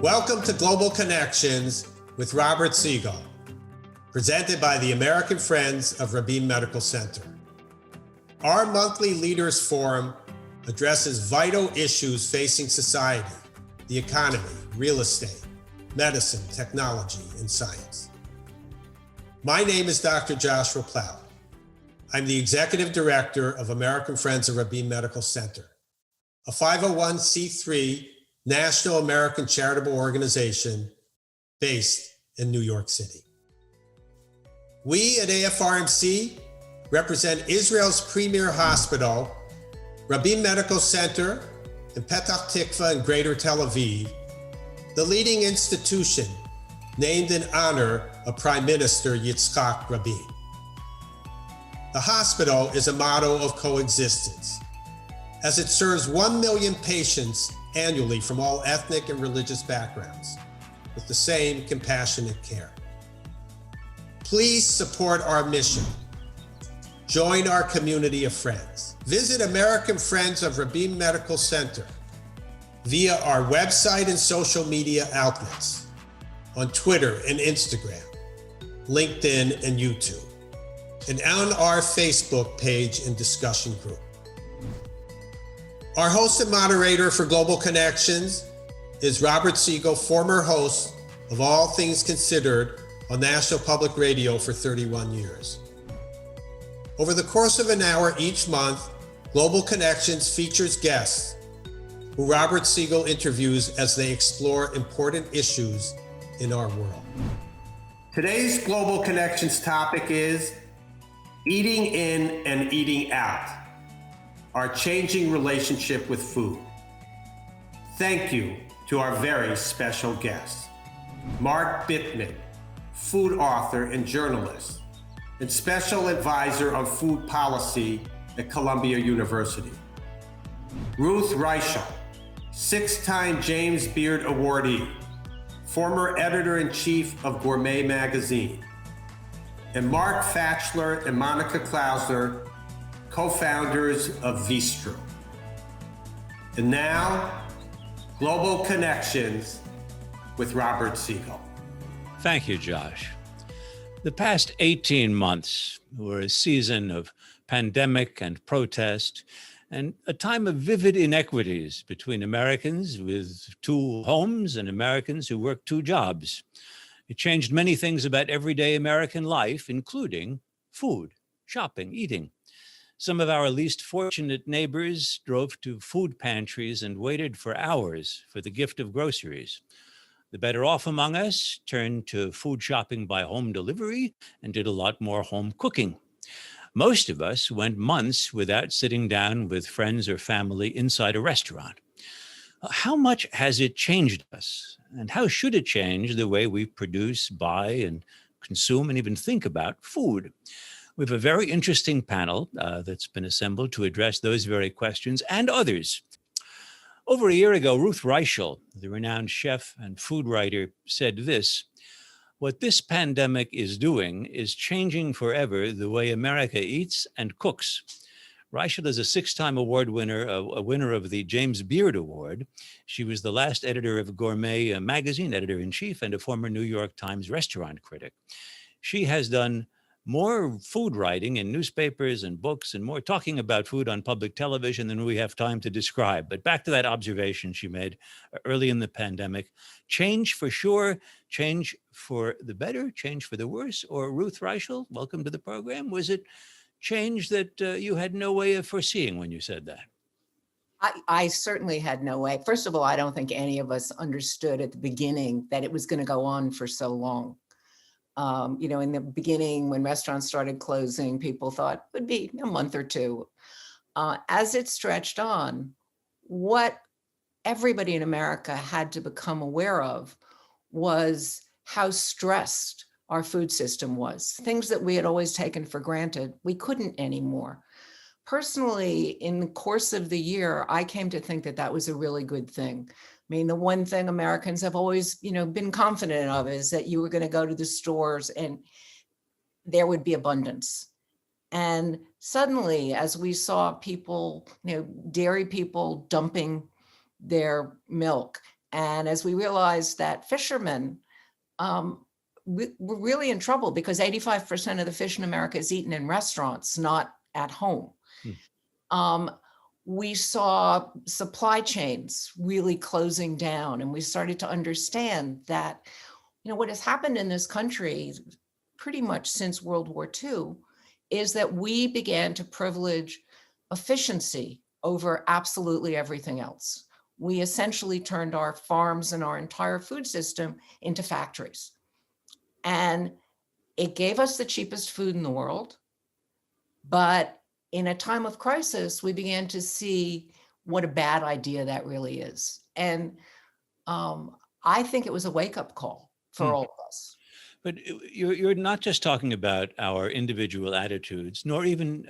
Welcome to Global Connections with Robert Siegel, presented by the American Friends of Rabin Medical Center. Our monthly Leaders Forum addresses vital issues facing society, the economy, real estate, medicine, technology, and science. My name is Dr. Joshua Plow. I'm the Executive Director of American Friends of Rabin Medical Center, a 501c3 National American Charitable Organization based in New York City. We at AFRMC represent Israel's premier hospital, Rabin Medical Center in Petah Tikva and Greater Tel Aviv, the leading institution named in honor of Prime Minister Yitzhak Rabin. The hospital is a model of coexistence, as it serves 1 million patients annually from all ethnic and religious backgrounds with the same compassionate care. Please support our mission. Join our community of friends. Visit American Friends of Rabin Medical Center via our website and social media outlets on Twitter and Instagram, LinkedIn and YouTube, and on our Facebook page and discussion group. Our host and moderator for Global Connections is Robert Siegel, former host of All Things Considered on National Public Radio for 31 years. Over the course of an hour each month, Global Connections features guests who Robert Siegel interviews as they explore important issues in our world. Today's Global Connections topic is eating in and eating out, our changing relationship with food. Thank you to our very special guest, Mark Bittman, food author and journalist, and special advisor on food policy at Columbia University. Ruth Reichl, 6-time James Beard Awardee, former editor-in-chief of Gourmet Magazine, and Mark Fachler and Monica Klausner, co-founders of Veestro. And now, Global Connections with Robert Siegel. Thank you, Josh. The past 18 months were a season of pandemic and protest and a time of vivid inequities between Americans with 2 homes and Americans who work 2 jobs. It changed many things about everyday American life, including food, shopping, eating. Some of our least fortunate neighbors drove to food pantries and waited for hours for the gift of groceries. The better off among us turned to food shopping by home delivery and did a lot more home cooking. Most of us went months without sitting down with friends or family inside a restaurant. How much has it changed us? And how should it change the way we produce, buy, and consume, and even think about food? We have a very interesting panel that's been assembled to address those very questions and others. Over a year ago, Ruth Reichl, the renowned chef and food writer, said this: "What this pandemic is doing is changing forever the way America eats and cooks." Reichl is a 6-time award winner, a winner of the James Beard Award. She was the last editor of Gourmet Magazine, editor-in-chief, and a former New York Times restaurant critic. She has done more food writing in newspapers and books and more talking about food on public television than we have time to describe. But back to that observation she made early in the pandemic. Change for sure, change for the better, change for the worse. Or Ruth Reichl, welcome to the program. Was it change that you had no way of foreseeing when you said that? I certainly had no way. First of all, I don't think any of us understood at the beginning that it was going to go on for so long. In the beginning, when restaurants started closing, people thought it would be a month or 2. As it stretched on, what everybody in America had to become aware of was how stressed our food system was. Things that we had always taken for granted, we couldn't anymore. Personally, in the course of the year, I came to think that that was a really good thing. I mean, the one thing Americans have always, been confident of is that you were going to go to the stores and there would be abundance. And suddenly, as we saw people, dairy people dumping their milk, And as we realized that fishermen we're really in trouble because 85% of the fish in America is eaten in restaurants, not at home. We saw supply chains really closing down, and we started to understand that, what has happened in this country pretty much since World War II is that we began to privilege efficiency over absolutely everything else. We essentially turned our farms and our entire food system into factories. And it gave us the cheapest food in the world. But in a time of crisis, we began to see what a bad idea that really is. And I think it was a wake-up call for all of us. But you're not just talking about our individual attitudes, nor even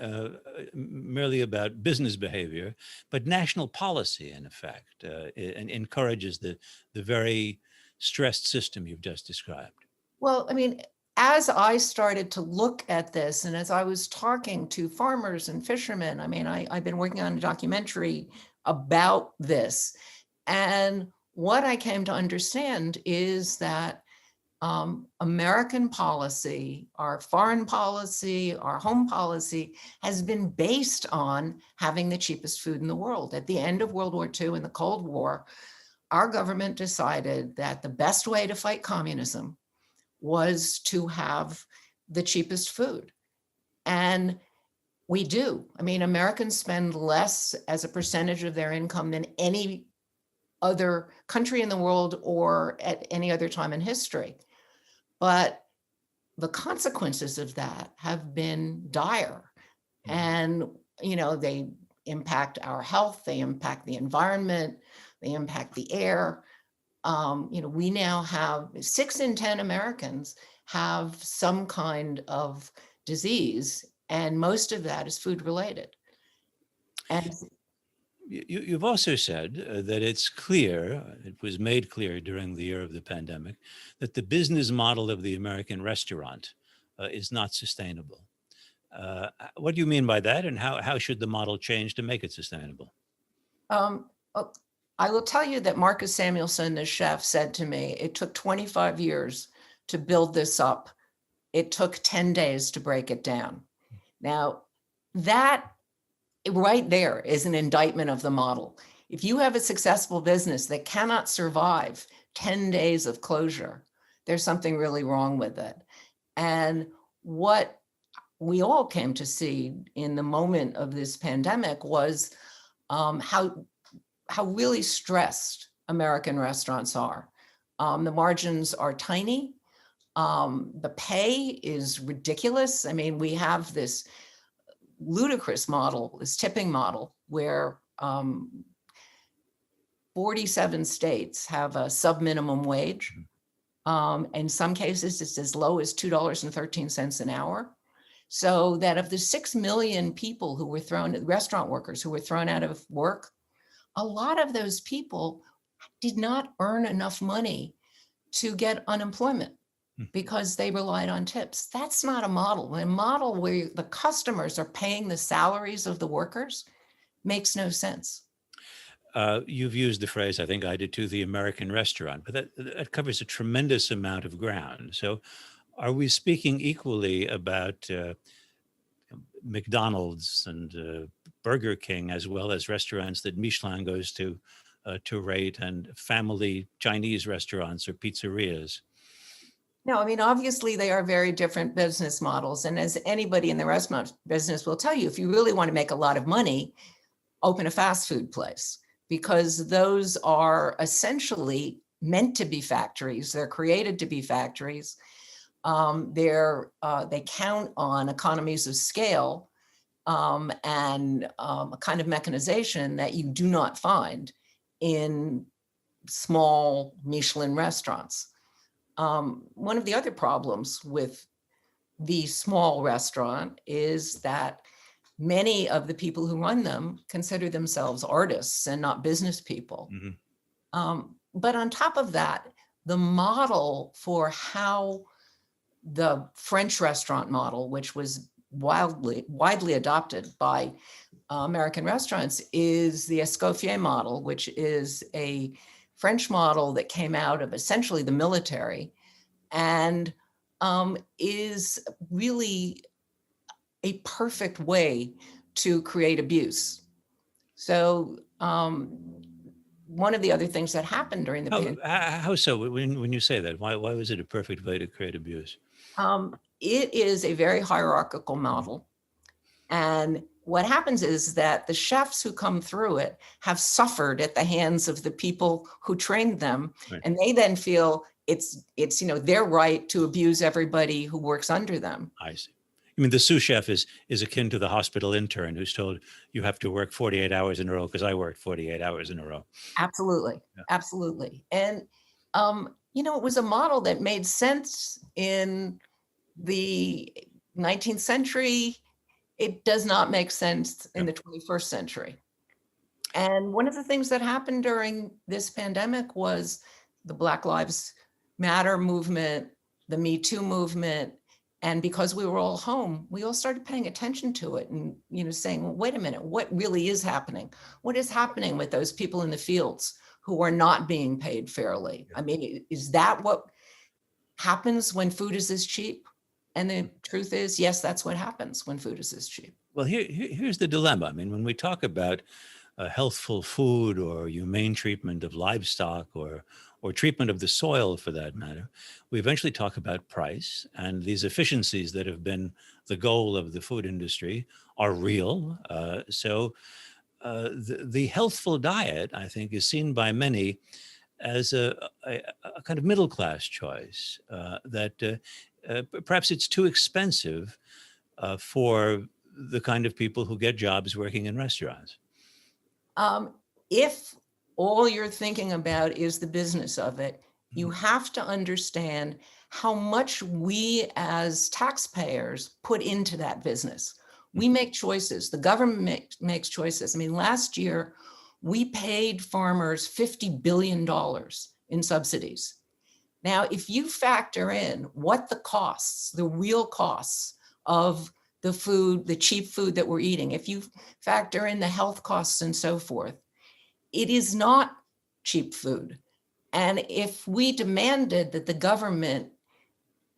merely about business behavior, but national policy, in effect, and encourages the very stressed system you've just described. Well, I mean, as I started to look at this, and as I was talking to farmers and fishermen, I mean, I've been working on a documentary about this. And what I came to understand is that American policy, our foreign policy, our home policy has been based on having the cheapest food in the world. At the end of World War II and the Cold War, our government decided that the best way to fight communism was to have the cheapest food. And we do. I mean, Americans spend less as a percentage of their income than any other country in the world or at any other time in history. But the consequences of that have been dire. And, they impact our health, they impact the environment, they impact the air. We now have 6 in 10 Americans have some kind of disease, and most of that is food related. And you've also said that it's clear, it was made clear during the year of the pandemic, that the business model of the American restaurant is not sustainable. What do you mean by that, and how should the model change to make it sustainable? I will tell you that Marcus Samuelsson, the chef, said to me, it took 25 years to build this up. It took 10 days to break it down. Now, that right there is an indictment of the model. If you have a successful business that cannot survive 10 days of closure, there's something really wrong with it. And what we all came to see in the moment of this pandemic was how really stressed American restaurants are. The margins are tiny. The pay is ridiculous. I mean, we have this ludicrous model, this tipping model, where 47 states have a sub-minimum wage. In some cases, it's as low as $2.13 an hour. So that of the 6 million people who were restaurant workers who were thrown out of work, a lot of those people did not earn enough money to get unemployment because they relied on tips. That's not a model. A model where the customers are paying the salaries of the workers makes no sense. You've used the phrase, I think I did too, the American restaurant, but that covers a tremendous amount of ground. So are we speaking equally about McDonald's and Burger King, as well as restaurants that Michelin goes to rate, and family Chinese restaurants or pizzerias? No, I mean, obviously they are very different business models. And as anybody in the restaurant business will tell you, if you really want to make a lot of money, open a fast food place, because those are essentially meant to be factories. They're created to be factories. They count on economies of scale and a kind of mechanization that you do not find in small Michelin restaurants. One of the other problems with the small restaurant is that many of the people who run them consider themselves artists and not business people. But on top of that, the model for how the French restaurant model, which was widely adopted by American restaurants, is the Escoffier model, which is a French model that came out of essentially the military, and is really a perfect way to create abuse. So one of the other things that happened during the pandemic. How so? When you say that, why was it a perfect way to create abuse? It is a very hierarchical model. And what happens is that the chefs who come through it have suffered at the hands of the people who trained them. Right. And they then feel it's their right to abuse everybody who works under them. I see. I mean, the sous chef is akin to the hospital intern who's told you have to work 48 hours in a row because I worked 48 hours in a row. Absolutely. Yeah. Absolutely. And, it was a model that made sense in the 19th century. It does not make sense in the 21st century. And one of the things that happened during this pandemic was the Black Lives Matter movement, the Me Too movement. And because we were all home, we all started paying attention to it and, saying, well, wait a minute, what really is happening? What is happening with those people in the fields who are not being paid fairly? I mean, is that what happens when food is this cheap? And the truth is, yes, that's what happens when food is this cheap. Well, here's the dilemma. I mean, when we talk about healthful food or humane treatment of livestock or treatment of the soil, for that matter, we eventually talk about price, and these efficiencies that have been the goal of the food industry are real. So the healthful diet, I think, is seen by many as a kind of middle-class choice, that perhaps it's too expensive for the kind of people who get jobs working in restaurants. If all you're thinking about is the business of it, you have to understand how much we as taxpayers put into that business. We make choices. The government makes choices. I mean, last year, we paid farmers $50 billion in subsidies. Now, if you factor in what the costs, the real costs of the food, the cheap food that we're eating, if you factor in the health costs and so forth, it is not cheap food. And if we demanded that the government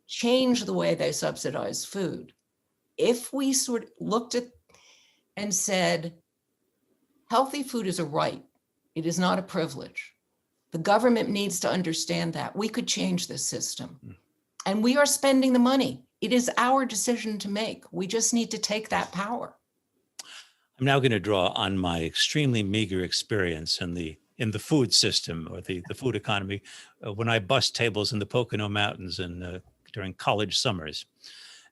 change the way they subsidize food, if we sort of looked at and said, healthy food is a right, it is not a privilege. The government needs to understand that. We could change this system. And we are spending the money. It is our decision to make. We just need to take that power. I'm now going to draw on my extremely meager experience in the food system or the food economy when I bussed tables in the Pocono Mountains during college summers.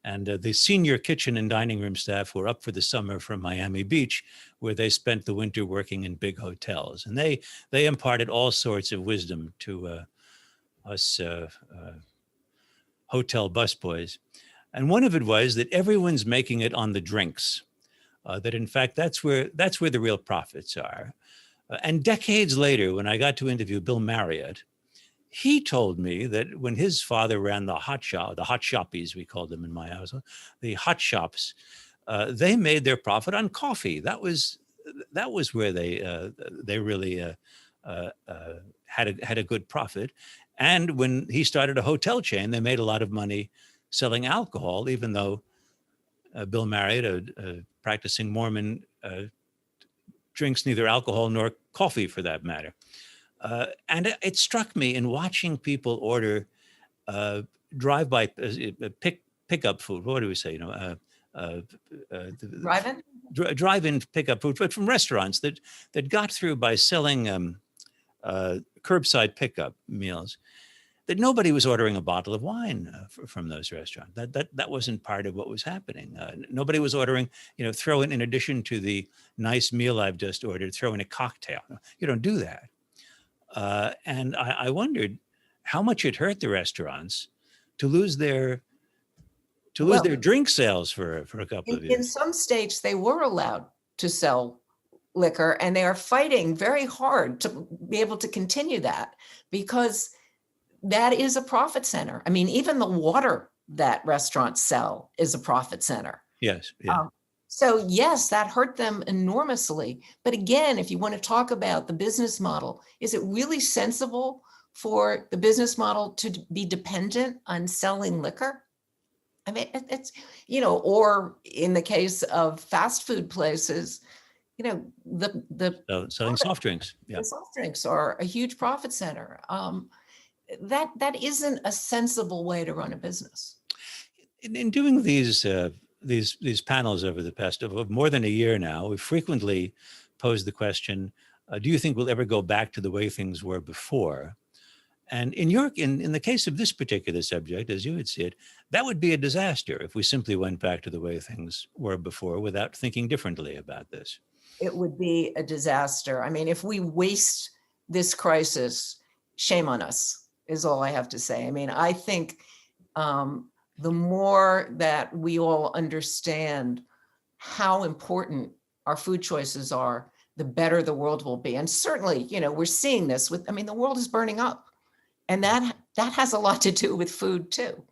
And the senior kitchen and dining room staff were up for the summer from Miami Beach, where they spent the winter working in big hotels. And they imparted all sorts of wisdom to us hotel busboys. And one of it was that everyone's making it on the drinks. That in fact, that's where the real profits are. And decades later, when I got to interview Bill Marriott, he told me that when his father ran the hot shoppies, we called them in my house, the hot shops, they made their profit on coffee. That was where they really had a good profit. And when he started a hotel chain, they made a lot of money selling alcohol, even though Bill Marriott, a practicing Mormon, drinks neither alcohol nor coffee for that matter. And it struck me in watching people order drive-by pickup food. What do we say? Drive-in? Drive-in pickup food, but from restaurants that got through by selling curbside pickup meals. That nobody was ordering a bottle of wine from those restaurants. That wasn't part of what was happening. Nobody was ordering, throw in addition to the nice meal I've just ordered, throw in a cocktail. You don't do that. And I wondered how much it hurt the restaurants to lose their drink sales for a couple of years. In some states, they were allowed to sell liquor, and they are fighting very hard to be able to continue that because that is a profit center. I mean, even the water that restaurants sell is a profit center. Yes. Yeah. So yes, that hurt them enormously. But again, if you want to talk about the business model, is it really sensible for the business model to be dependent on selling liquor? I mean, it's, or in the case of fast food places, the Selling soft drinks. Yeah. the soft drinks are a huge profit center. That isn't a sensible way to run a business. In doing these panels over the past of more than a year now, we frequently posed the question: do you think we'll ever go back to the way things were before? And in the case of this particular subject, as you would see it, that would be a disaster if we simply went back to the way things were before without thinking differently about this. It would be a disaster. I mean, if we waste this crisis, shame on us, is all I have to say. I mean, I think the more that we all understand how important our food choices are, the better the world will be. And certainly, we're seeing this the world is burning up. And that has a lot to do with food too,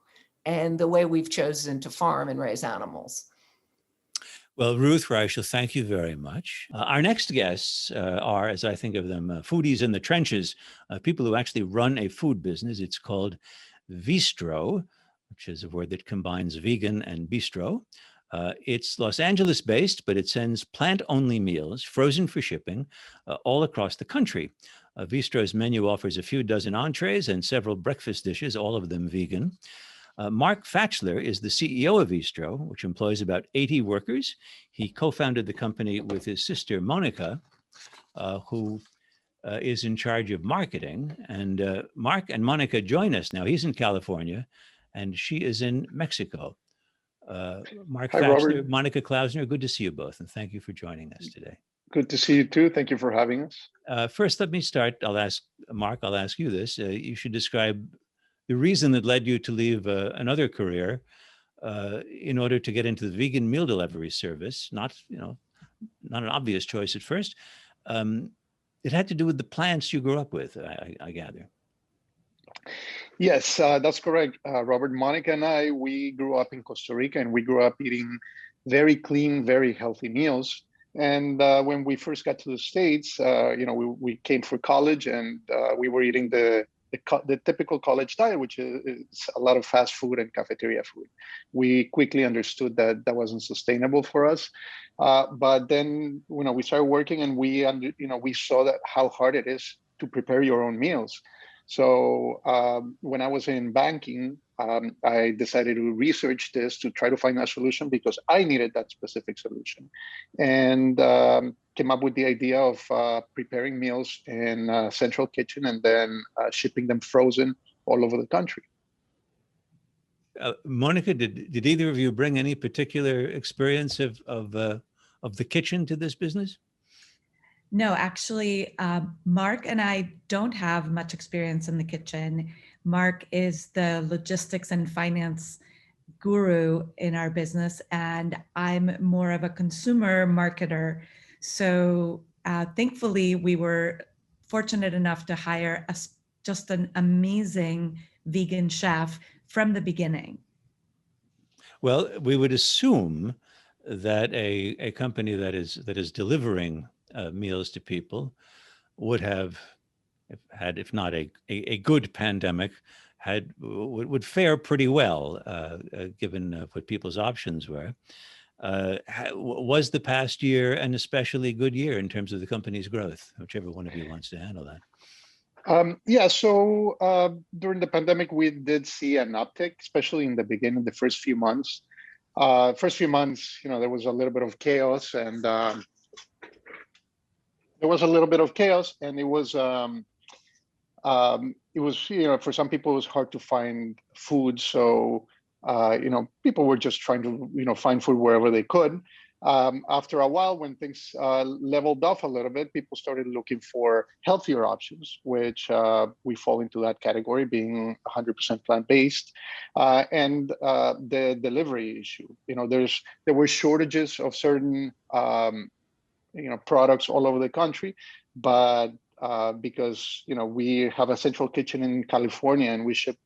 and the way we've chosen to farm and raise animals. Well, Ruth Reichl, thank you very much. Our next guests are, as I think of them, foodies in the trenches, people who actually run a food business. It's called Veestro, which is a word that combines vegan and bistro. It's Los Angeles based, but it sends plant-only meals, frozen for shipping, all across the country. Veestro's menu offers a few dozen entrees and several breakfast dishes, all of them vegan. Mark Fachler is the CEO of Veestro, which employs about 80 workers. He co-founded the company with his sister, Monica, who is in charge of marketing. And Mark and Monica join us now. He's in California, and she is in Mexico. Mark Hi, Fachler, Robert. Monica Klausner, good to see you both, and thank you for joining us today. Good to see you too. Thank you for having us. First, let me start. I'll ask you this. You should describe the reason that led you to leave another career in order to get into the vegan meal delivery service. Not an obvious choice at first. It had to do with the plants you grew up with, I gather. Yes, that's correct, Robert. Monica and I, we grew up in Costa Rica, and we grew up eating very clean, very healthy meals. And when we first got to the States, we came for college, and we were eating the typical college diet, which is a lot of fast food and cafeteria food. We quickly understood that that wasn't sustainable for us. But then, we started working, and we saw that how hard it is to prepare your own meals. So when I was in banking, I decided to research this to try to find a solution because I needed that specific solution, and came up with the idea of preparing meals in a central kitchen and then shipping them frozen all over the country. Monica, did either of you bring any particular experience of the kitchen to this business? No, actually, Mark and I don't have much experience in the kitchen. Mark is the logistics and finance guru in our business, and I'm more of a consumer marketer. So thankfully, we were fortunate enough to hire just an amazing vegan chef from the beginning. Well, we would assume that a company that is delivering meals to people would have had, if not a good pandemic, would fare pretty well, given what people's options were. Was the past year an especially good year in terms of the company's growth? Whichever one of you wants to handle that. So during the pandemic, we did see an uptick, especially in the beginning, the first few months. There was a little bit of chaos, and it was for some people it was hard to find food, so people were just trying to find food wherever they could. After a while, when things leveled off a little bit, people started looking for healthier options, which we fall into that category, being 100% plant-based, and the delivery issue. There were shortages of certain products all over the country, but because we have a central kitchen in California and we ship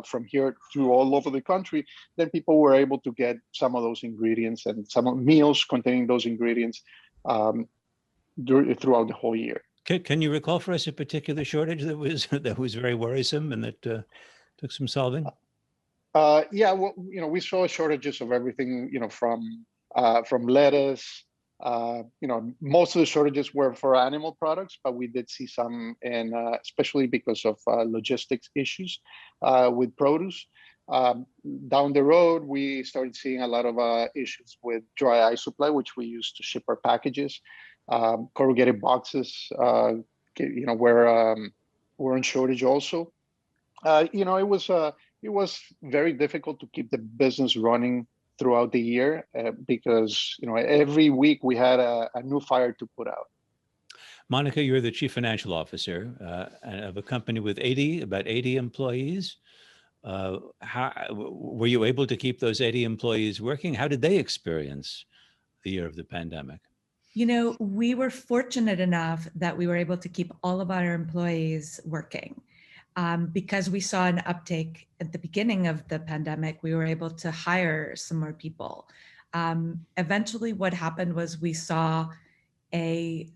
from here through all over the country, then people were able to get some of those ingredients and some of meals containing those ingredients throughout the whole year. Can you recall for us a particular shortage that was very worrisome and that took some solving? Yeah, well, we saw shortages of everything, from lettuce. Most of the shortages were for animal products, but we did see some, and especially because of logistics issues with produce. Down the road, we started seeing a lot of issues with dry ice supply, which we use to ship our packages. Corrugated boxes, were in shortage also. It was very difficult to keep the business running throughout the year because every week we had a new fire to put out. Monica, you're the chief financial officer of a company with about 80 employees. How were you able to keep those 80 employees working? How did they experience the year of the pandemic? We were fortunate enough that we were able to keep all of our employees working. Because we saw an uptake at the beginning of the pandemic, we were able to hire some more people. Eventually what happened was we saw a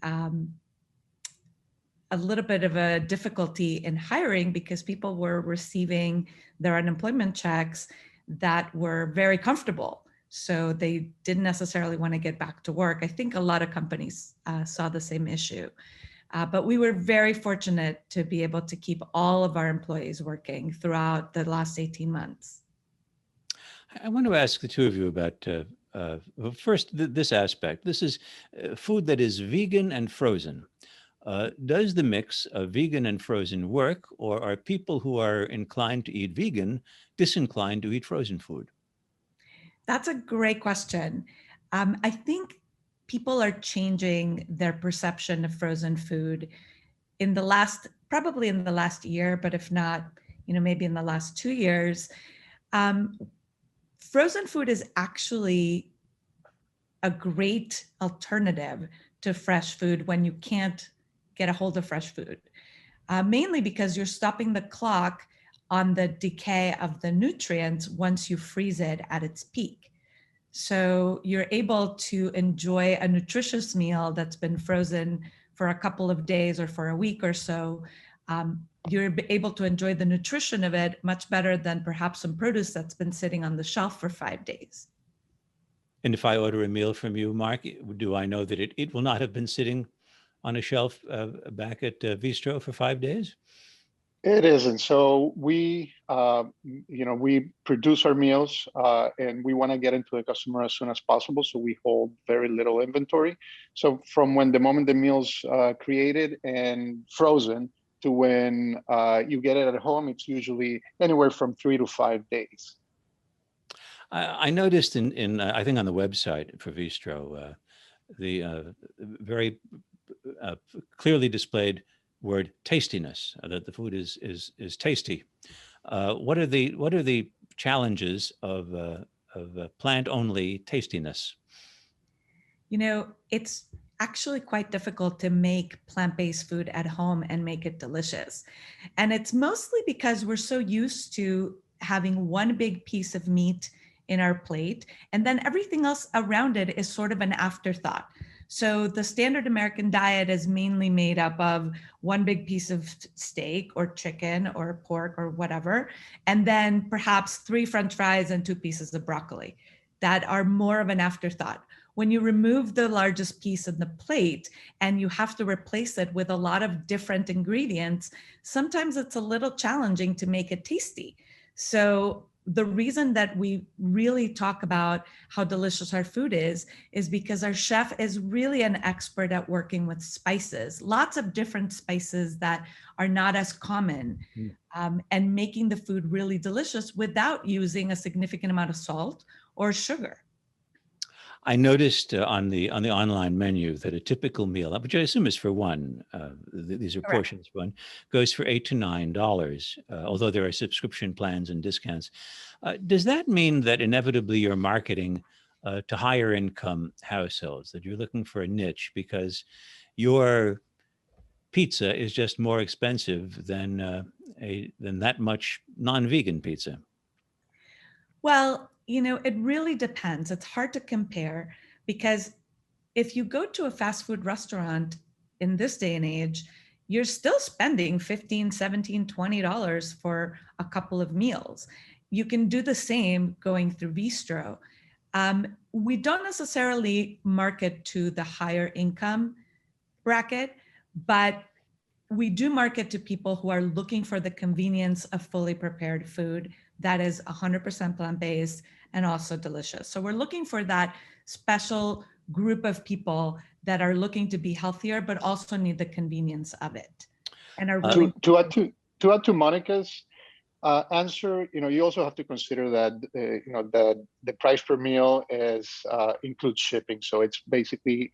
little bit of a difficulty in hiring because people were receiving their unemployment checks that were very comfortable. So they didn't necessarily want to get back to work. I think a lot of companies saw the same issue. But we were very fortunate to be able to keep all of our employees working throughout the last 18 months. I want to ask the two of you about, first, this aspect. This is food that is vegan and frozen. Does the mix of vegan and frozen work, or are people who are inclined to eat vegan disinclined to eat frozen food? That's a great question. I think people are changing their perception of frozen food probably in the last year, but if not, maybe in the last 2 years. Frozen food is actually a great alternative to fresh food when you can't get a hold of fresh food, mainly because you're stopping the clock on the decay of the nutrients once you freeze it at its peak. So you're able to enjoy a nutritious meal that's been frozen for a couple of days or for a week or so. You're able to enjoy the nutrition of it much better than perhaps some produce that's been sitting on the shelf for 5 days. And if I order a meal from you, Mark, do I know that it will not have been sitting on a shelf back at Veestro for 5 days? It isn't. So we produce our meals and we want to get into the customer as soon as possible. So we hold very little inventory. So from the moment the meal's created and frozen to when you get it at home, it's usually anywhere from 3 to 5 days. I noticed in I think on the website for Veestro, the very clearly displayed word tastiness, that the food is tasty. What are the challenges of plant-only tastiness? It's actually quite difficult to make plant-based food at home and make it delicious. And it's mostly because we're so used to having one big piece of meat in our plate, and then everything else around it is sort of an afterthought. So the standard American diet is mainly made up of one big piece of steak or chicken or pork or whatever, and then perhaps 3 French fries and 2 pieces of broccoli that are more of an afterthought. When you remove the largest piece of the plate and you have to replace it with a lot of different ingredients, sometimes it's a little challenging to make it tasty. So the reason that we really talk about how delicious our food is because our chef is really an expert at working with spices, lots of different spices that are not as common, and making the food really delicious without using a significant amount of salt or sugar. I noticed on the online menu that a typical meal, which I assume is for one, these are Correct. portions for one, goes for $8 to $9, although there are subscription plans and discounts. Does that mean that inevitably you're marketing to higher income households, that you're looking for a niche because your pizza is just more expensive than that much non-vegan pizza? Well, it really depends. It's hard to compare because if you go to a fast food restaurant in this day and age, you're still spending $15, $17, $20 for a couple of meals. You can do the same going through Veestro. We don't necessarily market to the higher income bracket, but we do market to people who are looking for the convenience of fully prepared food that is 100% plant-based and also delicious. So we're looking for that special group of people that are looking to be healthier, but also need the convenience of it. And are willing to add to Monica's answer, you also have to consider that the price per meal includes shipping. So it's basically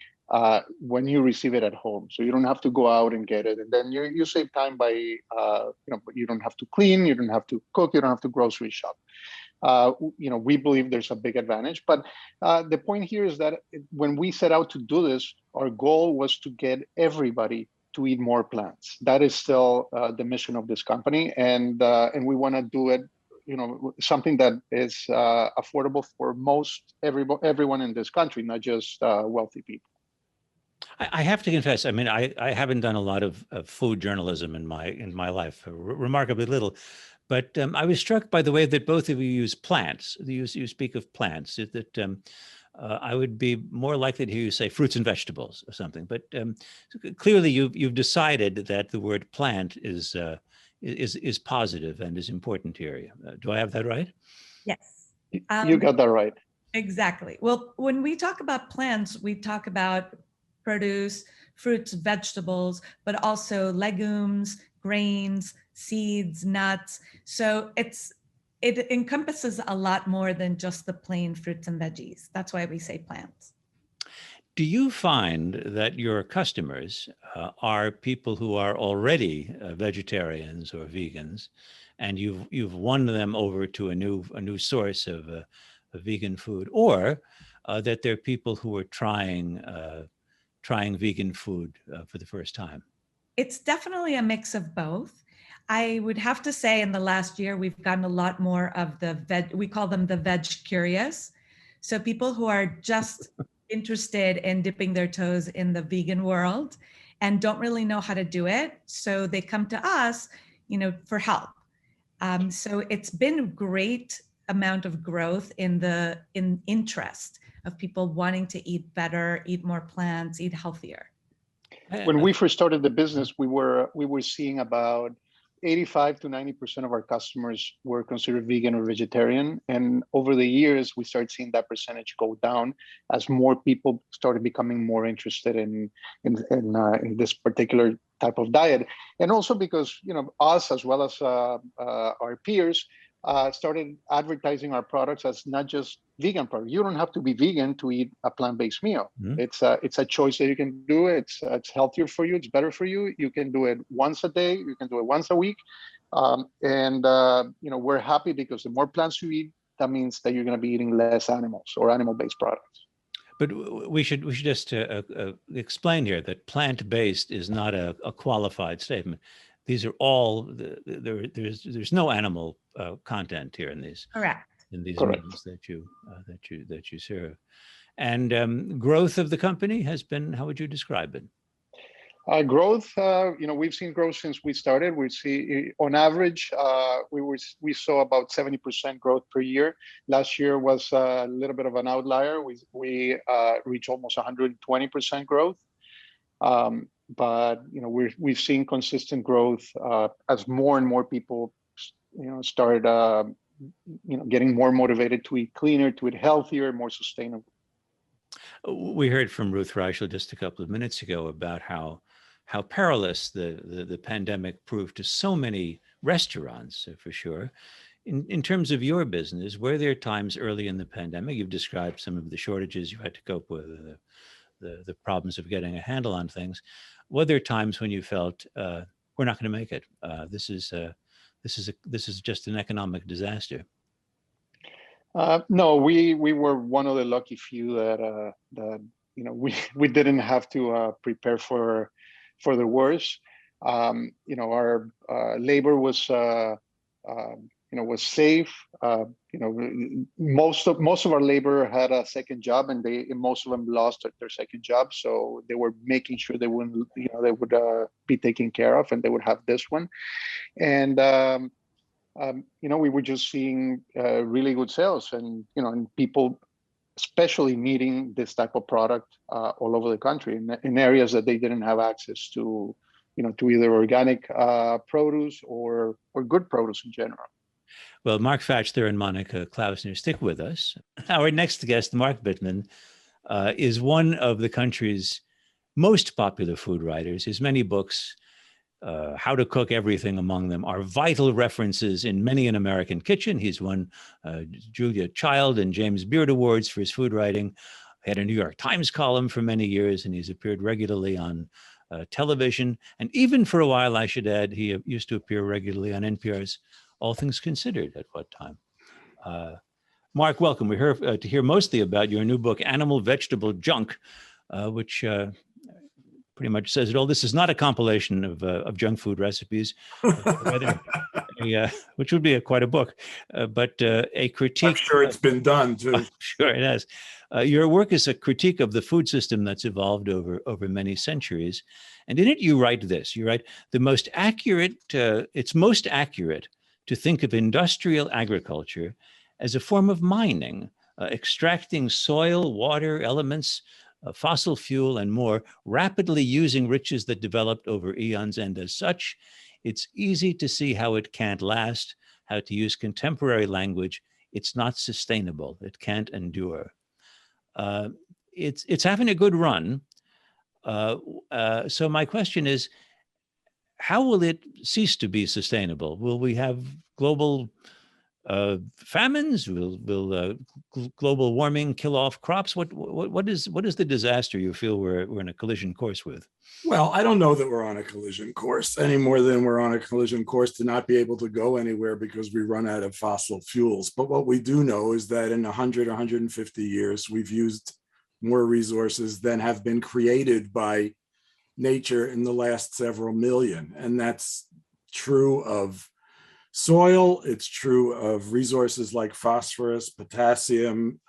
when you receive it at home, so you don't have to go out and get it, and then you save time by you don't have to clean, you don't have to cook, you don't have to grocery shop. We believe there's a big advantage, but the point here is that when we set out to do this, our goal was to get everybody to eat more plants. That is still the mission of this company, and we want to do it, something that is affordable for everyone in this country, not just wealthy people. I have to confess, I mean, I haven't done a lot of food journalism in my life, remarkably little, but I was struck by the way that both of you use plants. You speak of plants. That I would be more likely to hear you say fruits and vegetables or something. But clearly, you've decided that the word plant is positive and is important here. Do I have that right? Yes. You got that right. Exactly. Well, when we talk about plants, we talk about produce, fruits, vegetables, but also legumes, grains, seeds, nuts. So it encompasses a lot more than just the plain fruits and veggies. That's why we say plants. Do you find that your customers are people who are already vegetarians or vegans, and you've won them over to a new source of vegan food, or that they're people who are trying vegan food for the first time? It's definitely a mix of both. I would have to say in the last year, we've gotten a lot more of we call them the veg curious. So people who are just interested in dipping their toes in the vegan world and don't really know how to do it. So they come to us, for help. So it's been a great amount of growth in interest of people wanting to eat better, eat more plants, eat healthier. When we first started the business, we were seeing about 85 to 90% of our customers were considered vegan or vegetarian. And over the years, we started seeing that percentage go down as more people started becoming more interested in this particular type of diet. And also because, us as well as our peers started advertising our products as not just vegan products. You don't have to be vegan to eat a plant-based meal. Mm-hmm. It's a choice that you can do. It's healthier for you. It's better for you. You can do it once a day. You can do it once a week. We're happy because the more plants you eat, that means that you're going to be eating less animals or animal-based products. But we should just explain here that plant-based is not a qualified statement. These are all there's no animal content here in these. Correct. In these Correct. meals that you serve, and growth of the company has been, how would you describe it? Growth, we've seen growth since we started. We see on average, we saw about 70% growth per year. Last year was a little bit of an outlier. We reached almost 120% growth. But we've seen consistent growth as more and more people, start getting more motivated to eat cleaner, to eat healthier, more sustainable. We heard from Ruth Reichl just a couple of minutes ago about how perilous the pandemic proved to so many restaurants, for sure. In terms of your business, were there times early in the pandemic, you've described some of the shortages you had to cope with, the problems of getting a handle on things. Were there times when you felt we're not going to make it? This is just an economic disaster. No, we were one of the lucky few that we didn't have to prepare for the worst. Our labor was was safe. Most of our labor had a second job, and most of them lost their second job. So they were making sure they wouldn't, they would be taken care of, and they would have this one. And we were just seeing really good sales, and and people especially needing this type of product all over the country in areas that they didn't have access to, to either organic produce or good produce in general. Well, Mark Fachler and Monica Klausner, stick with us. Our next guest, Mark Bittman, is one of the country's most popular food writers. His many books, How to Cook Everything among them, are vital references in many an American kitchen. He's won Julia Child and James Beard Awards for his food writing. He had a New York Times column for many years, and he's appeared regularly on television. And even for a while, I should add, he used to appear regularly on NPR's All Things Considered at what time. Mark, welcome. We're here to hear mostly about your new book, Animal Vegetable Junk, which pretty much says it all. This is not a compilation of junk food recipes, which would be quite a book, but a critique. I'm sure it's been done too. I'm sure it has. Your work is a critique of the food system that's evolved over many centuries. And in it, you write this. You write, it's most accurate to think of industrial agriculture as a form of mining, extracting soil, water, elements, fossil fuel, and more, rapidly using riches that developed over eons. And as such, it's easy to see how it can't last, how to use contemporary language. It's not sustainable. It can't endure. It's having a good run. So my question is, how will it cease to be sustainable? Will we have global famines? Will global warming kill off crops? What is the disaster you feel we're in a collision course with? Well, I don't know that we're on a collision course any more than we're on a collision course to not be able to go anywhere because we run out of fossil fuels. But what we do know is that in 100, 150 years, we've used more resources than have been created by nature in the last several million. And that's true of soil. It's true of resources like phosphorus, potassium.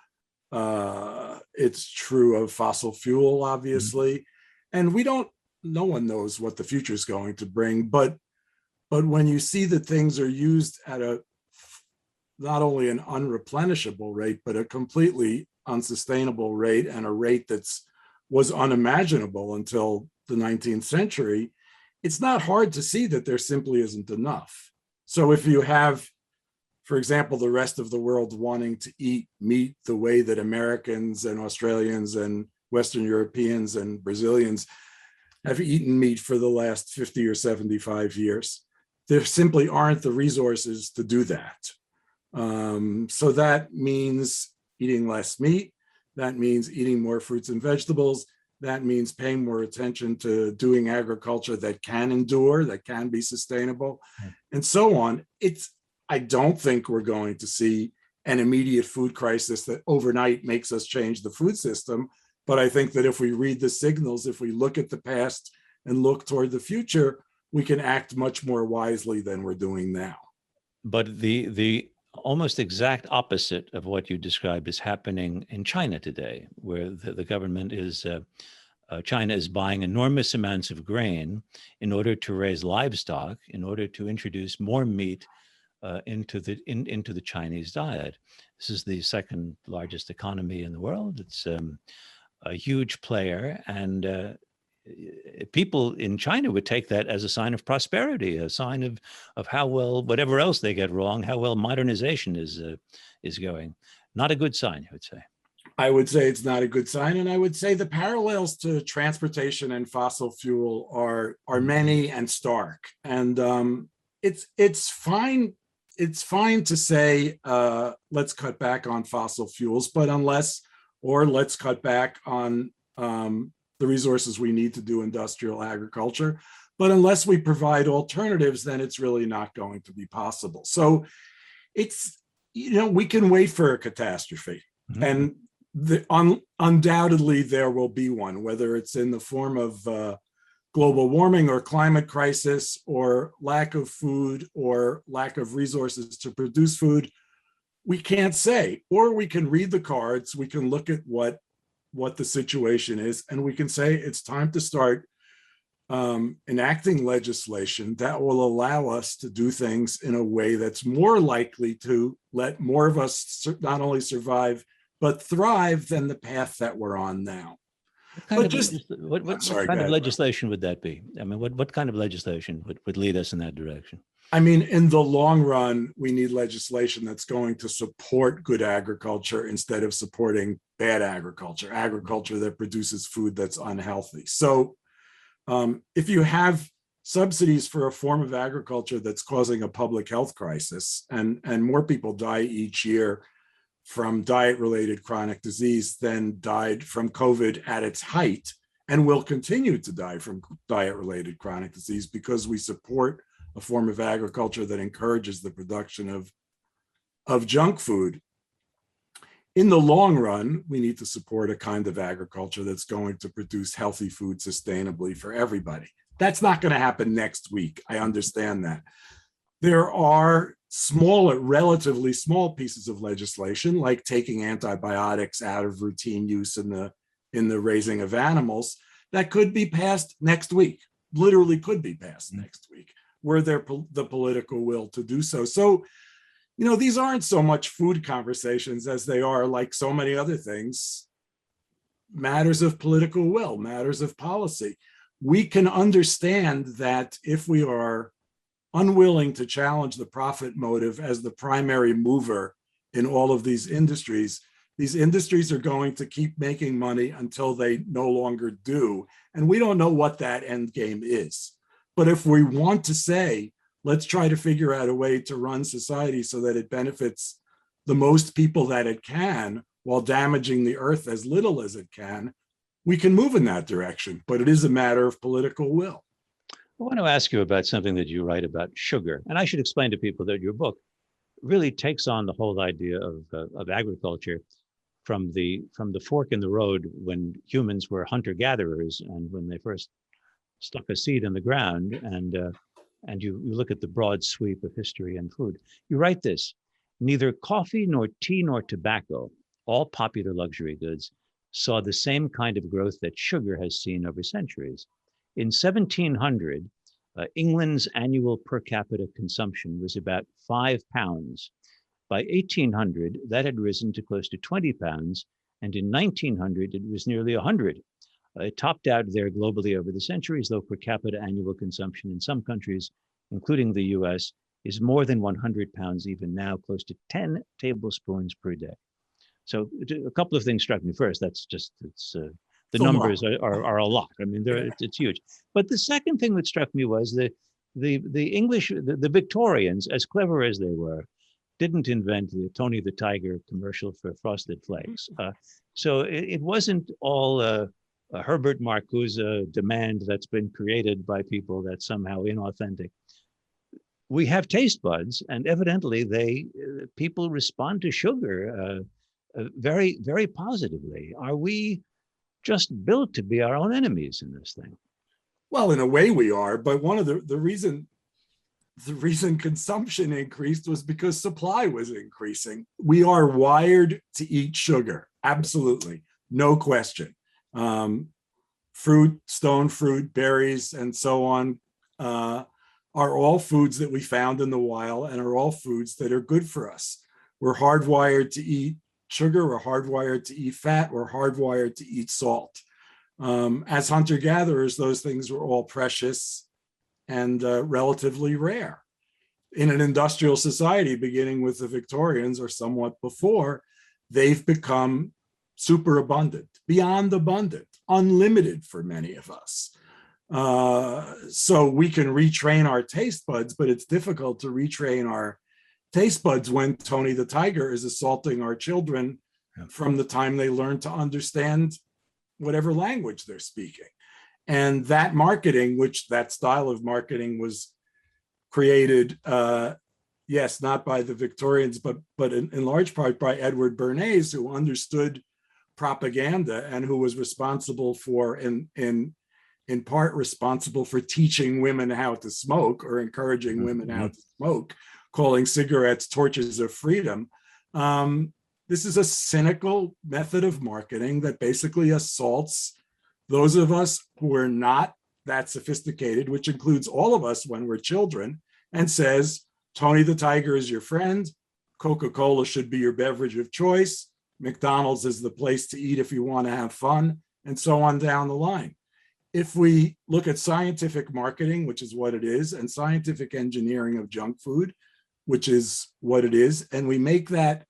It's true of fossil fuel, obviously. And no one knows what the future is going to bring. But when you see that things are used at not only an unreplenishable rate, but a completely unsustainable rate, and a rate was unimaginable until the 19th century, it's not hard to see that there simply isn't enough. So if you have, for example, the rest of the world wanting to eat meat the way that Americans and Australians and Western Europeans and Brazilians have eaten meat for the last 50 or 75 years, there simply aren't the resources to do that. So that means eating less meat. That means eating more fruits and vegetables. That means paying more attention to doing agriculture that can endure, that can be sustainable, and so on. I don't think we're going to see an immediate food crisis that overnight makes us change the food system. But I think that if we read the signals, if we look at the past and look toward the future, we can act much more wisely than we're doing now. But the almost exact opposite of what you described is happening in China today, where the government is, China is buying enormous amounts of grain in order to raise livestock, in order to introduce more meat into the Chinese diet. This is the second largest economy in the world. It's a huge player, and people in China would take that as a sign of prosperity, a sign of how well, whatever else they get wrong, how well modernization is going. Not a good sign, I would say. I would say it's not a good sign, and I would say the parallels to transportation and fossil fuel are many and stark. And it's fine. It's fine to say let's cut back on fossil fuels, but let's cut back on the resources we need to do industrial agriculture. But unless we provide alternatives, then it's really not going to be possible. So we can wait for a catastrophe. Mm-hmm. And undoubtedly there will be one, whether it's in the form of global warming or climate crisis or lack of food or lack of resources to produce food? We can't say. Or we can read the cards, we can look at what the situation is, and we can say it's time to start enacting legislation that will allow us to do things in a way that's more likely to let more of us not only survive, but thrive than the path that we're on now. What kind of legislation would that be? I mean, what kind of legislation would lead us in that direction? I mean, in the long run, we need legislation that's going to support good agriculture instead of supporting bad agriculture that produces food that's unhealthy. So if you have subsidies for a form of agriculture that's causing a public health crisis, and more people die each year from diet-related chronic disease than died from COVID at its height, and will continue to die from diet-related chronic disease because we support a form of agriculture that encourages the production of junk food. In the long run, we need to support a kind of agriculture that's going to produce healthy food sustainably for everybody. That's not going to happen next week. I understand that. There are smaller, relatively small pieces of legislation, like taking antibiotics out of routine use in the raising of animals, that could be passed next week, literally could be passed next week, were there the political will to do so. So, you know, these aren't so much food conversations as they are, like so many other things, matters of political will, matters of policy. We can understand that if we are unwilling to challenge the profit motive as the primary mover in all of these industries are going to keep making money until they no longer do. And we don't know what that end game is. But if we want to say, let's try to figure out a way to run society so that it benefits the most people that it can while damaging the earth as little as it can, we can move in that direction. But it is a matter of political will. I want to ask you about something that you write about sugar. And I should explain to people that your book really takes on the whole idea of agriculture from the fork in the road when humans were hunter-gatherers and when they first stuck a seed in the ground, and you look at the broad sweep of history and food. You write this: neither coffee nor tea nor tobacco, all popular luxury goods, saw the same kind of growth that sugar has seen over centuries. In 1700, England's annual per capita consumption was about 5 pounds. By 1800, that had risen to close to 20 pounds, and in 1900, it was nearly 100. It topped out there globally over the centuries, though per capita annual consumption in some countries, including the US, is more than 100 pounds even now, close to 10 tablespoons per day. So a couple of things struck me. First, the numbers are a lot. I mean, it's huge. But the second thing that struck me was the English, the Victorians, as clever as they were, didn't invent the Tony the Tiger commercial for Frosted Flakes. So it wasn't all a Herbert Marcuse demand that's been created by people that's somehow inauthentic. We have taste buds, and evidently people respond to sugar very, very positively. Are we just built to be our own enemies in this thing? Well, in a way we are, but one of the reason consumption increased was because supply was increasing. We are wired to eat sugar, absolutely, no question. Fruit, stone fruit, berries, and so on are all foods that we found in the wild and are all foods that are good for us. We're hardwired to eat sugar, we're hardwired to eat fat, we're hardwired to eat salt. As hunter-gatherers, those things were all precious and relatively rare. In an industrial society, beginning with the Victorians or somewhat before, they've become super abundant, beyond abundant, unlimited for many of us. So we can retrain our taste buds, but it's difficult to retrain our taste buds when Tony the Tiger is assaulting our children from the time they learn to understand whatever language they're speaking. And that marketing, that style of marketing was created, yes, not by the Victorians, but in large part by Edward Bernays, who understood propaganda and who was responsible for, in in part responsible for teaching women how to smoke or encouraging women how to smoke, calling cigarettes torches of freedom. This is a cynical method of marketing that basically assaults those of us who are not that sophisticated, which includes all of us when we're children, and says, Tony the Tiger is your friend, Coca-Cola should be your beverage of choice, McDonald's is the place to eat if you want to have fun, and so on down the line. If we look at scientific marketing, which is what it is, and scientific engineering of junk food, which is what it is, and we make that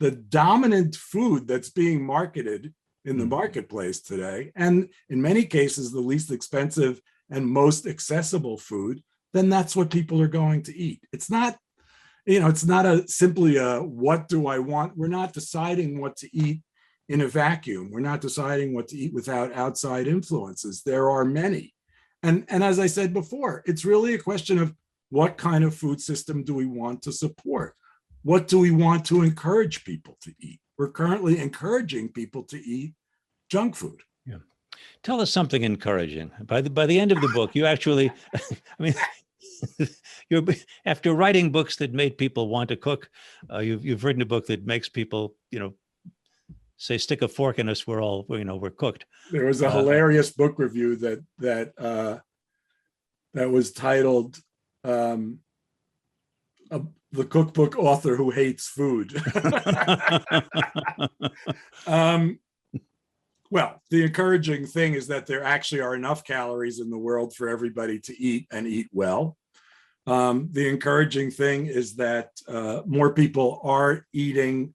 the dominant food that's being marketed in the marketplace today, and in many cases, the least expensive and most accessible food, then that's what people are going to eat. It's not, it's not simply a, what do I want? We're not deciding what to eat in a vacuum. We're not deciding what to eat without outside influences. There are many. And as I said before, it's really a question of what kind of food system do we want to support? What do we want to encourage people to eat? We're currently encouraging people to eat junk food. Yeah. Tell us something encouraging. By the end of the book, you actually, you're, after writing books that made people want to cook, you've written a book that makes people, say, stick a fork in us, we're cooked. There was a hilarious book review that was titled "The Cookbook Author Who Hates Food." Well, the encouraging thing is that there actually are enough calories in the world for everybody to eat and eat well. The encouraging thing is that more people are eating,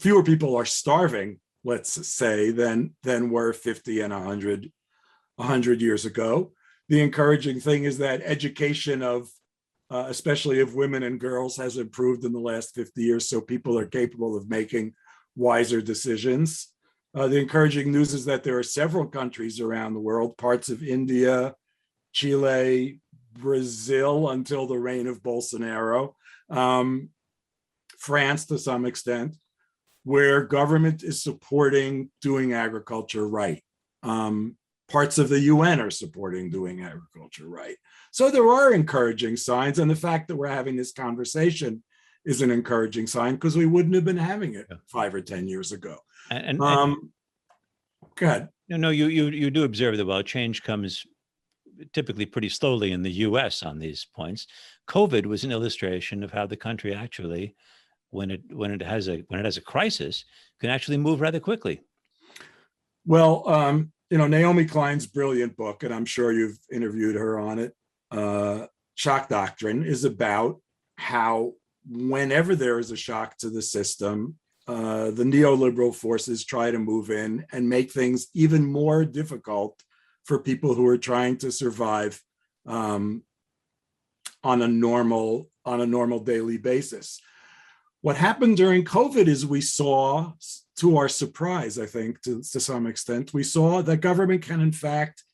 fewer people are starving, let's say, than were 50 and 100 years ago. The encouraging thing is that education of, especially of women and girls, has improved in the last 50 years, so people are capable of making wiser decisions. The encouraging news is that there are several countries around the world, parts of India, Chile, Brazil until the reign of Bolsonaro, France to some extent, where government is supporting doing agriculture right. Parts of the UN are supporting doing agriculture right. So there are encouraging signs, and the fact that we're having this conversation is an encouraging sign, because we wouldn't have been having it 5 or 10 years ago. And go ahead. No, you do observe that while change comes typically pretty slowly in the US on these points, COVID was an illustration of how the country actually, when it has a crisis, can actually move rather quickly. Well, Naomi Klein's brilliant book, and I'm sure you've interviewed her on it, Shock Doctrine, is about how whenever there is a shock to the system, the neoliberal forces try to move in and make things even more difficult for people who are trying to survive on a normal daily basis. What happened during COVID is we saw, to our surprise, I think, to some extent, we saw that government can, in fact,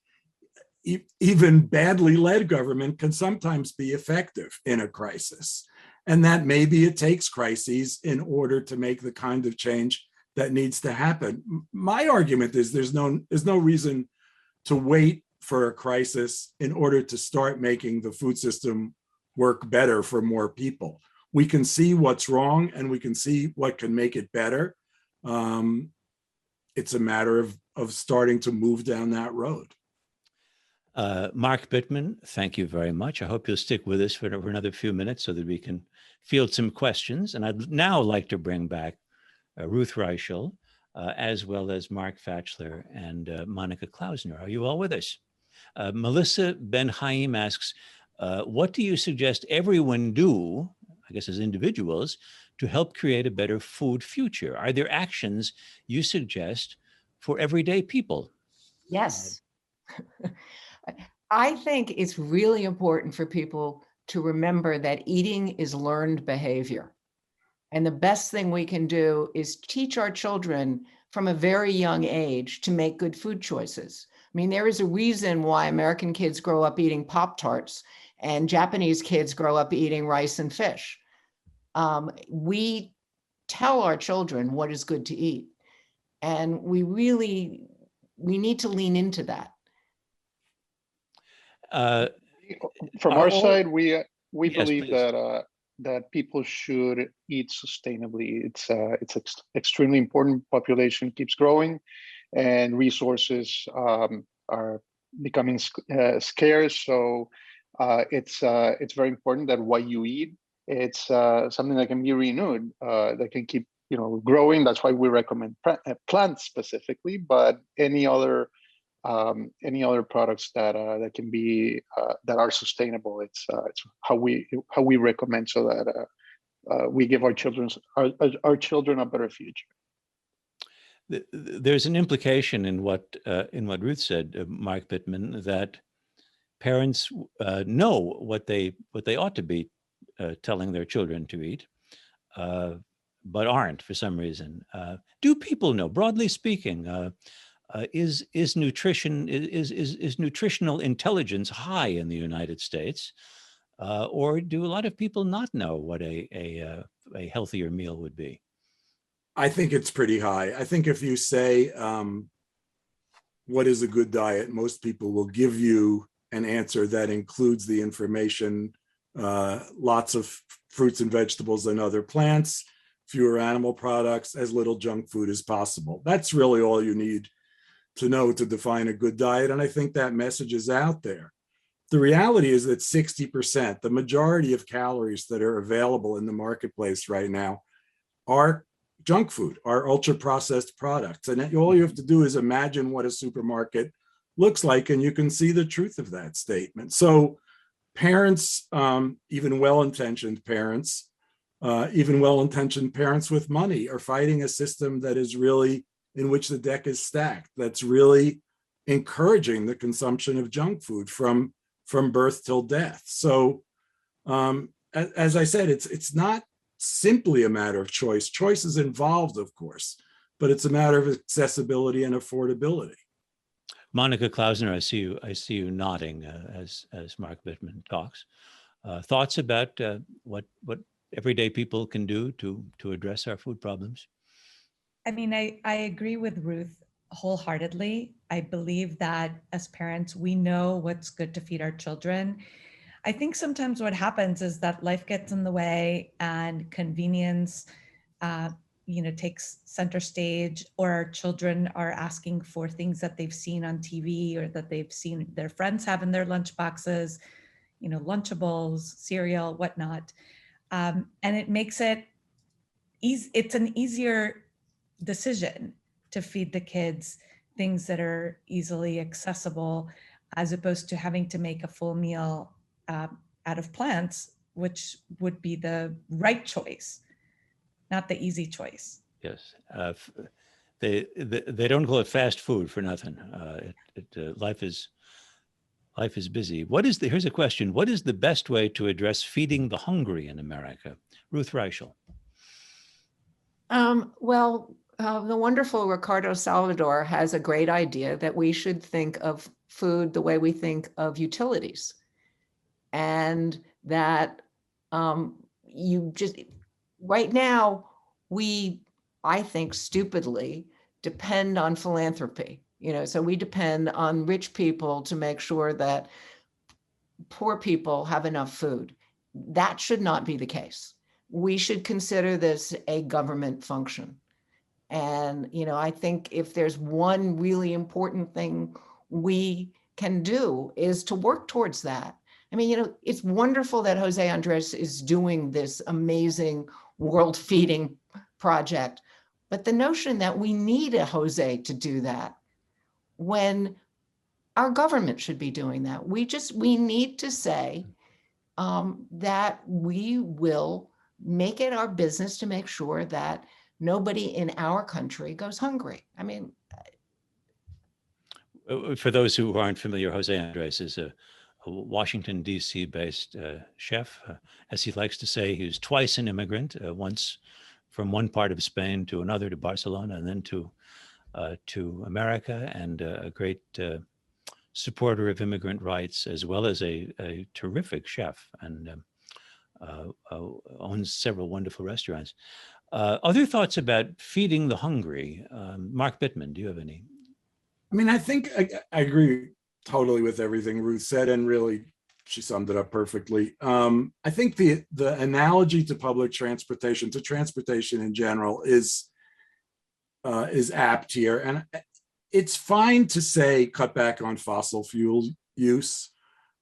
even badly led government can sometimes be effective in a crisis. And that maybe it takes crises in order to make the kind of change that needs to happen. My argument is there's no reason to wait for a crisis in order to start making the food system work better for more people. We can see what's wrong and we can see what can make it better. It's a matter of starting to move down that road. Mark Bittman, thank you very much. I hope you'll stick with us for another few minutes so that we can field some questions. And I'd now like to bring back Ruth Reichl, as well as Mark Fachler and Monica Klausner. Are you all with us? Melissa Ben Haim asks, what do you suggest everyone do, I guess as individuals, to help create a better food future? Are there actions you suggest for everyday people? Yes. I think it's really important for people to remember that eating is learned behavior. And the best thing we can do is teach our children from a very young age to make good food choices. I mean, there is a reason why American kids grow up eating Pop-Tarts and Japanese kids grow up eating rice and fish. We tell our children what is good to eat. And we need to lean into that. From are our all- side, we Yes, believe please. that people should eat sustainably. It's extremely important. Population keeps growing, and resources are becoming scarce. So it's very important that what you eat, it's something that can be renewed, that can keep growing. That's why we recommend plants specifically, but any other products that can be that are sustainable. It's how we recommend, so that we give our children a better future. There's an implication in what Ruth said, Mark Bittman, that parents know what they ought to be telling their children to eat, but aren't for some reason. Do people know, broadly speaking, is nutritional intelligence high in the United States, or do a lot of people not know what a healthier meal would be? I think it's pretty high. I think if you say, what is a good diet, most people will give you an answer that includes the information, lots of fruits and vegetables and other plants, fewer animal products, as little junk food as possible. That's really all you need to know to define a good diet. And I think that message is out there. The reality is that 60%, the majority of calories that are available in the marketplace right now, are junk food, are ultra processed products. And all you have to do is imagine what a supermarket looks like, and you can see the truth of that statement. So parents, even well-intentioned parents with money, are fighting a system that is really, in which the deck is stacked, that's really encouraging the consumption of junk food from birth till death. So as I said, it's not simply a matter of choice. Choice is involved, of course, but it's a matter of accessibility and affordability. Monica Klausner, I see you nodding as Mark Bittman talks. Thoughts about what everyday people can do to address our food problems? I mean, I agree with Ruth wholeheartedly. I believe that as parents, we know what's good to feed our children. I think sometimes what happens is that life gets in the way and convenience, takes center stage, or our children are asking for things that they've seen on TV or that they've seen their friends have in their lunch boxes, Lunchables, cereal, whatnot. And it makes it easy. It's an easier decision to feed the kids things that are easily accessible, as opposed to having to make a full meal out of plants, which would be the right choice, not the easy choice. Yes, they don't call it fast food for nothing. Life is busy. Here's a question: what is the best way to address feeding the hungry in America? Ruth Reichl. The wonderful Ricardo Salvador has a great idea that we should think of food the way we think of utilities. And that right now, I think stupidly, depend on philanthropy. So we depend on rich people to make sure that poor people have enough food. That should not be the case. We should consider this a government function. And, I think if there's one really important thing we can do is to work towards that. I mean, it's wonderful that Jose Andres is doing this amazing world feeding project, but the notion that we need a Jose to do that when our government should be doing that. We need to say that we will make it our business to make sure that nobody in our country goes hungry. I mean, for those who aren't familiar, Jose Andres is a Washington, D.C. based chef. As he likes to say, he was twice an immigrant, once from one part of Spain to another, to Barcelona, and then to America, and a great supporter of immigrant rights, as well as a terrific chef, and owns several wonderful restaurants. Other thoughts about feeding the hungry? Mark Bittman, do you have any? I mean, I think I agree totally with everything Ruth said, and really she summed it up perfectly. I think the analogy to public transportation, to transportation in general, is apt here. And it's fine to say cut back on fossil fuel use,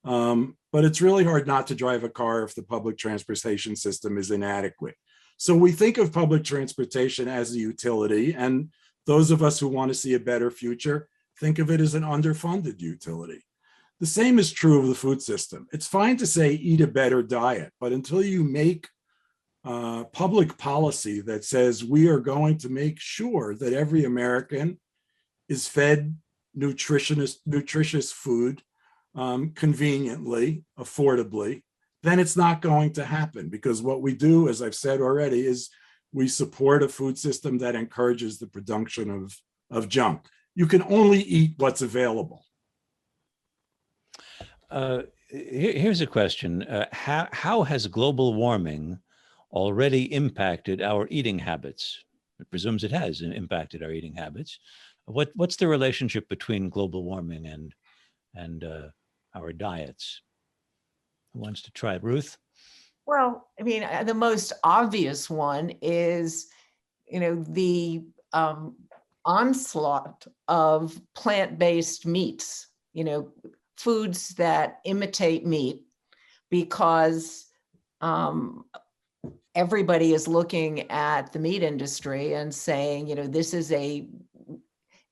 but it's really hard not to drive a car if the public transportation system is inadequate. So we think of public transportation as a utility, and those of us who want to see a better future think of it as an underfunded utility. The same is true of the food system. It's fine to say eat a better diet, but until you make public policy that says we are going to make sure that every American is fed nutritious food conveniently, affordably, then it's not going to happen, because what we do, as I've said already, is we support a food system that encourages the production of junk. You can only eat what's available. Here's a question. How has global warming already impacted our eating habits? It presumes it has impacted our eating habits. What's the relationship between global warming and our diets? Who wants to try it? Ruth? Well, I mean, the most obvious one is, the onslaught of plant-based meats, foods that imitate meat, because everybody is looking at the meat industry and saying, this is a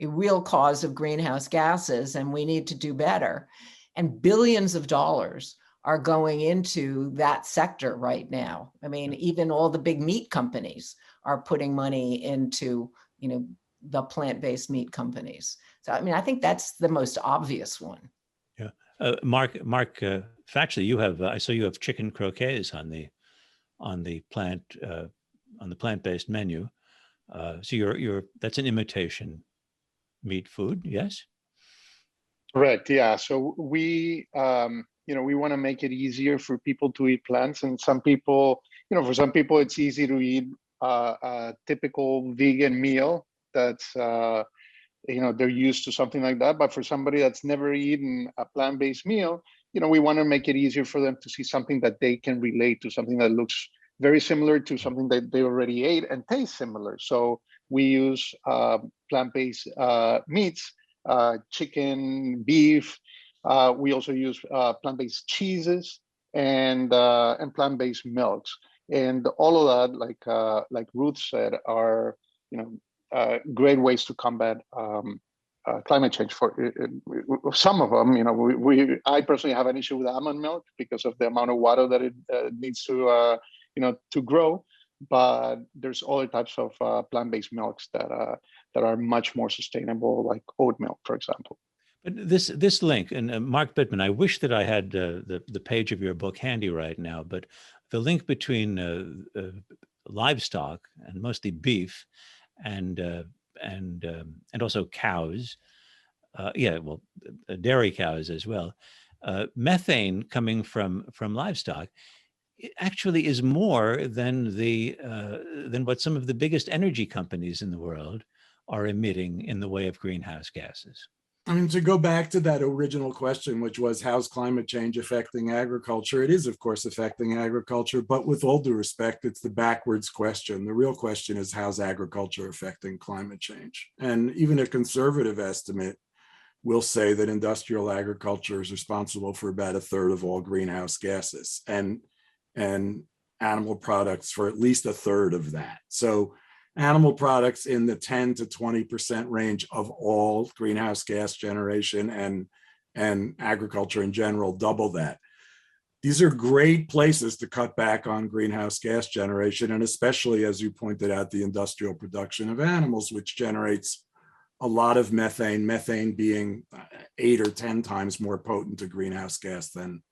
real cause of greenhouse gases and we need to do better. And billions of dollars are going into that sector right now. I mean, even all the big meat companies are putting money into, the plant-based meat companies. So, I mean, I think that's the most obvious one. Yeah. Mark, factually, you have, I saw you have chicken croquettes on the plant-based menu. So that's an imitation meat food, yes? Correct. Yeah. So we want to make it easier for people to eat plants, and some people, for some people, it's easy to eat a typical vegan meal that's, they're used to something like that. But for somebody that's never eaten a plant-based meal, we want to make it easier for them to see something that they can relate to, something that looks very similar to something that they already ate and tastes similar. So we use plant-based meats, chicken, beef. We also use plant-based cheeses and plant-based milks, and all of that, like Ruth said, are great ways to combat climate change. For some of them, I personally have an issue with almond milk because of the amount of water that it needs to grow. But there's other types of plant-based milks that are much more sustainable, like oat milk, for example. But this link, and Mark Bittman, I wish that I had the page of your book handy right now, but the link between livestock, and mostly beef, and also cows, dairy cows as well, methane coming from livestock, it actually is more than what some of the biggest energy companies in the world are emitting in the way of greenhouse gases. I mean, to go back to that original question, which was how's climate change affecting agriculture? It is, of course, affecting agriculture, but with all due respect, it's the backwards question. The real question is how's agriculture affecting climate change? And even a conservative estimate will say that industrial agriculture is responsible for about 1/3 of all greenhouse gases, and animal products for at least 1/3 of that. So animal products in the 10 to 20% range of all greenhouse gas generation, and agriculture in general double that. These are great places to cut back on greenhouse gas generation, and especially, as you pointed out, the industrial production of animals, which generates a lot of methane being 8 or 10 times more potent a greenhouse gas than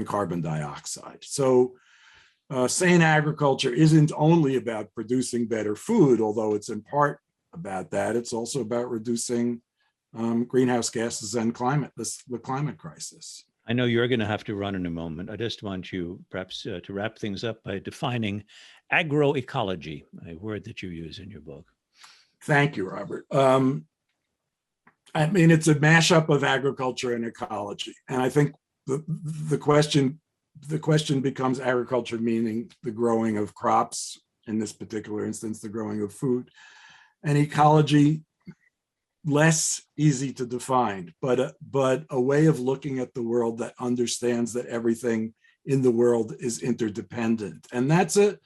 carbon dioxide. So sane agriculture isn't only about producing better food, although it's in part about that. It's also about reducing greenhouse gases and the climate crisis. I know you're going to have to run in a moment. I just want you perhaps to wrap things up by defining agroecology, a word that you use in your book. Thank you, Robert. I mean, it's a mashup of agriculture and ecology. And I think the question becomes agriculture, meaning the growing of crops, in this particular instance, the growing of food, and ecology, less easy to define, but a way of looking at the world that understands that everything in the world is interdependent. And that's a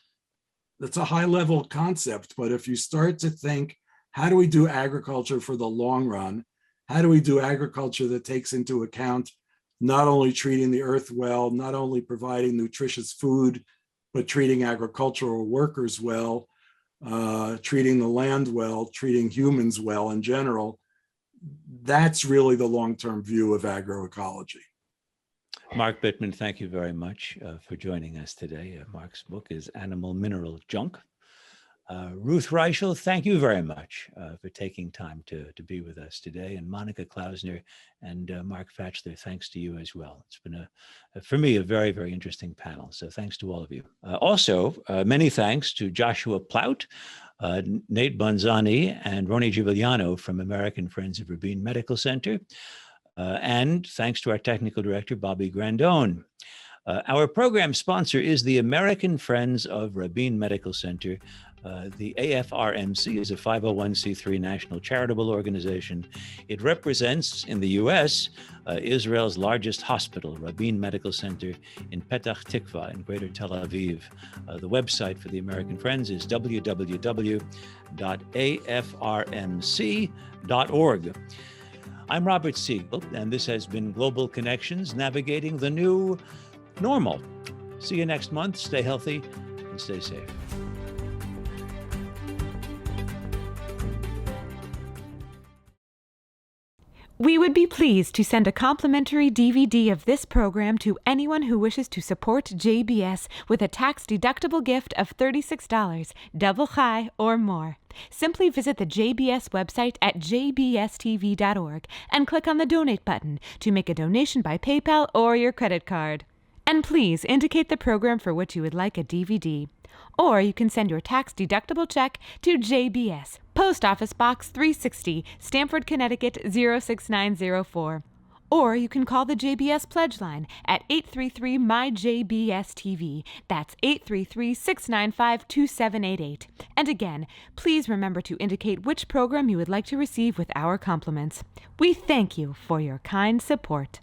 high level concept, but if you start to think, how do we do agriculture for the long run? How do we do agriculture that takes into account not only treating the earth well, not only providing nutritious food, but treating agricultural workers well, treating the land well, treating humans well in general? That's really the long-term view of agroecology. Mark Bittman, thank you very much for joining us today. Mark's book is Animal Mineral Junk. Ruth Reichl, thank you very much for taking time to be with us today. And Monica Klausner and Mark Fachler, thanks to you as well. It's been, for me, a very, very interesting panel. So thanks to all of you. Also, many thanks to Joshua Plout, Nate Bonzani, and Roni Giuliano from American Friends of Rabin Medical Center. And thanks to our technical director, Bobby Grandone. Our program sponsor is the American Friends of Rabin Medical Center. The AFRMC is a 501c3 national charitable organization. It represents, in the U.S., Israel's largest hospital, Rabin Medical Center in Petach Tikva in Greater Tel Aviv. The website for the American Friends is www.afrmc.org. I'm Robert Siegel, and this has been Global Connections, navigating the new normal. See you next month. Stay healthy and stay safe. We would be pleased to send a complimentary DVD of this program to anyone who wishes to support JBS with a tax-deductible gift of $36, double chai or more. Simply visit the JBS website at jbstv.org and click on the Donate button to make a donation by PayPal or your credit card. And please indicate the program for which you would like a DVD. Or you can send your tax-deductible check to JBS, Post Office Box 360, Stamford, Connecticut 06904. Or you can call the JBS Pledge Line at 833-MY-JBS-TV. That's 833-695-2788. And again, please remember to indicate which program you would like to receive with our compliments. We thank you for your kind support.